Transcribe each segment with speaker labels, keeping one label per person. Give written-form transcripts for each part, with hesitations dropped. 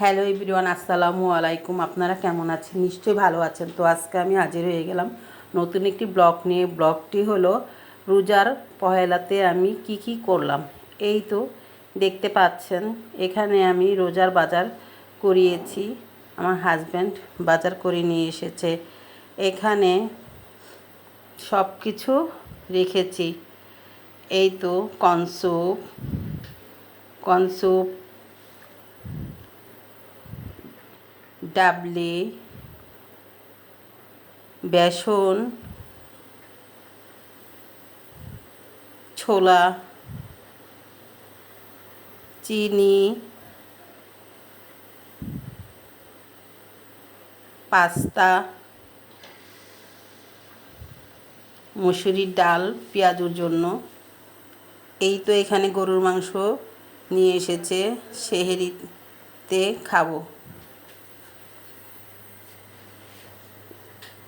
Speaker 1: Hello everyone, আসসালামু আলাইকুম। আপনারা কেমন আছেন? নিশ্চয়ই ভালো আছেন। তো আজকে আমি হাজির হয়ে গেলাম নতুন একটি ব্লগ নিয়ে। ব্লগটি হলো রোজার পহেলাতে আমি কি করলাম। এই তো দেখতে পাচ্ছেন, এখানে আমি রোজার বাজার করিয়েছি। আমার হাজব্যান্ড বাজার করে নিয়ে এসেছে। এখানে সব কিছু রেখেছি। এই তো কনসুপ, ডাবলি, বেসন, ছোলা, চিনি, পাস্তা, মসুরির ডাল পেঁয়াজুর জন্য। এই তো এখানে গরুর মাংস নিয়ে এসেছে, সেহরিতে খাবো।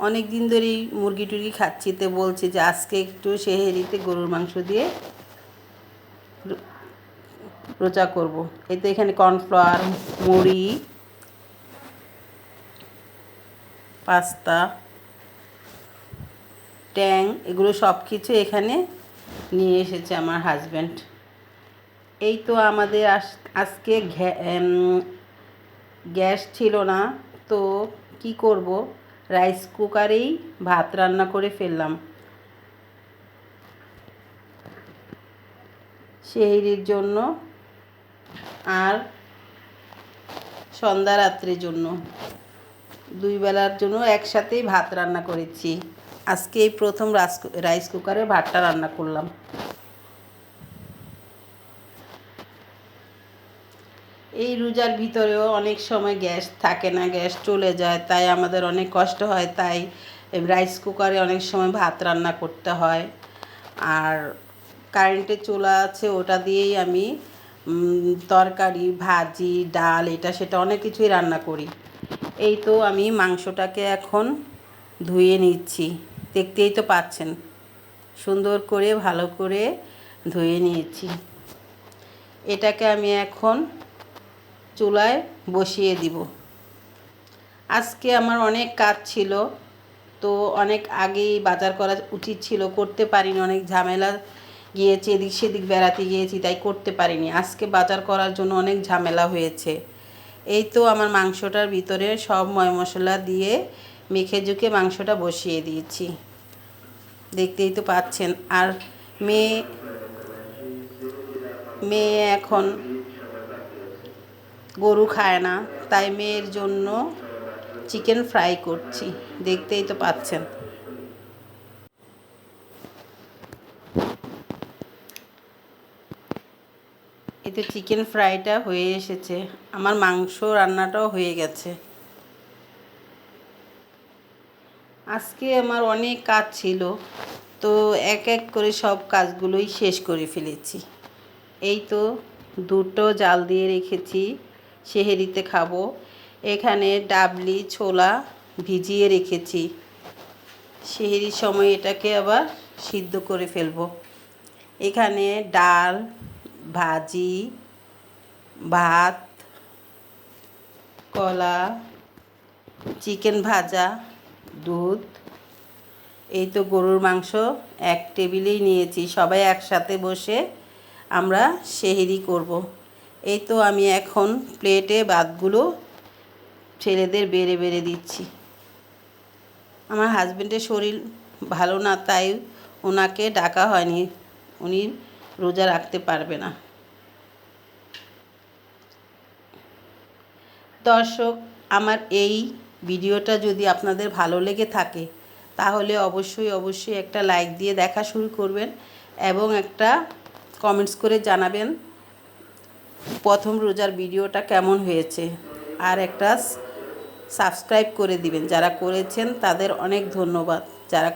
Speaker 1: অনেক দিন ধরেই মুরগি টুরগি খাচ্ছি, তো বলছি যে আজকে একটু সেহরিতে গরুর মাংস দিয়ে রোজা করব। এই তো এখানে কর্নফ্লাওয়ার, মুড়ি, পাস্তা, ট্যাং, এগুলো সব কিছু এখানে নিয়ে এসেছে আমার হাজব্যান্ড। এই তো আমাদের আজকে গ্যাস ছিল না, তো কি করব, রাইস কুকারেই ভাত রান্না করে ফেললাম সেহরির জন্য আর সন্ধ্যা রাত্রের জন্য। দুই বেলার জন্য একসাথেই ভাত রান্না করেছি। আজকে এই প্রথম রাইস কুকারে ভাতটা রান্না করলাম। এই রোজার ভিতরেও অনেক সময় গ্যাস থাকে না, গ্যাস চলে যায়, তাই আমাদের অনেক কষ্ট হয়। তাই রাইস কুকারে অনেক সময় ভাত রান্না করতে হয়। আর কারেন্টের চুলা আছে, ওটা দিয়েই আমি তরকারি, ভাজি, ডাল, এটা সেটা অনেক কিছুই রান্না করি। এই তো আমি মাংসটাকে এখন ধুয়ে নিচ্ছি। দেখতেই তো পাচ্ছেন, সুন্দর করে ভালো করে ধুয়ে নিয়েছি। এটাকে আমি এখন চুলায় বসিয়ে দিব। আজকে আমার অনেক কাজ ছিল, তো অনেক আগেই বাজার করা উচিত ছিল, করতে পারিনি। অনেক ঝামেলা গিয়েছি, এদিক সেদিক বেড়াতে গিয়েছি, তাই করতে পারিনি। আজকে বাজার করার জন্য অনেক ঝামেলা হয়েছে। এই তো আমার মাংসটার ভিতরে সব ময় মশলা দিয়ে মেখে ঝুঁকে মাংসটা বসিয়ে দিয়েছি, দেখতেই তো পাচ্ছেন। আর মেয়ে এখন গরু খায় না, তাই মেয়ের জন্য চিকেন ফ্রাই করছি, দেখতেই তো পাচ্ছেন। এতে চিকেন ফ্রাইটা হয়ে এসেছে, আমার মাংস রান্নাটাও হয়ে গেছে। আজকে আমার অনেক কাজ ছিল, তো এক এক করে সব কাজগুলোই শেষ করে ফেলেছি। এই তো দুটো জাল দিয়ে রেখেছি, সেহরিতে খাবো। এখানে ডাবলি, ছোলা ভিজিয়ে রেখেছি, সেহরির সময় এটাকে আবার সিদ্ধ করে ফেলবো। এখানে ডাল, ভাজি, ভাত, কলা, চিকেন ভাজা, দুধ। এই তো গরুর মাংস এক টেবিলেই নিয়েছি, সবাই একসাথে বসে আমরা সেহরি করব। এই তো আমি এখন প্লেটে ভাতগুলো ছেলেদের বেড়ে বেড়ে দিচ্ছি। আমার হাজব্যান্ডের শরীর ভালো না, তাই ওনাকে ডাকা হয়নি, উনি রোজা রাখতে পারবে না। দর্শক, আমার এই ভিডিওটা যদি আপনাদের ভালো লেগে থাকে, তাহলে অবশ্যই একটা লাইক দিয়ে দেখা শুরু করবেন এবং একটা কমেন্টস করে জানাবেন প্রথম রোজার ভিডিওটা কেমন হয়েছে। আর একটা সাবস্ক্রাইব করে দিবেন, যারা করেছেন তাদের অনেক ধন্যবাদ। যারা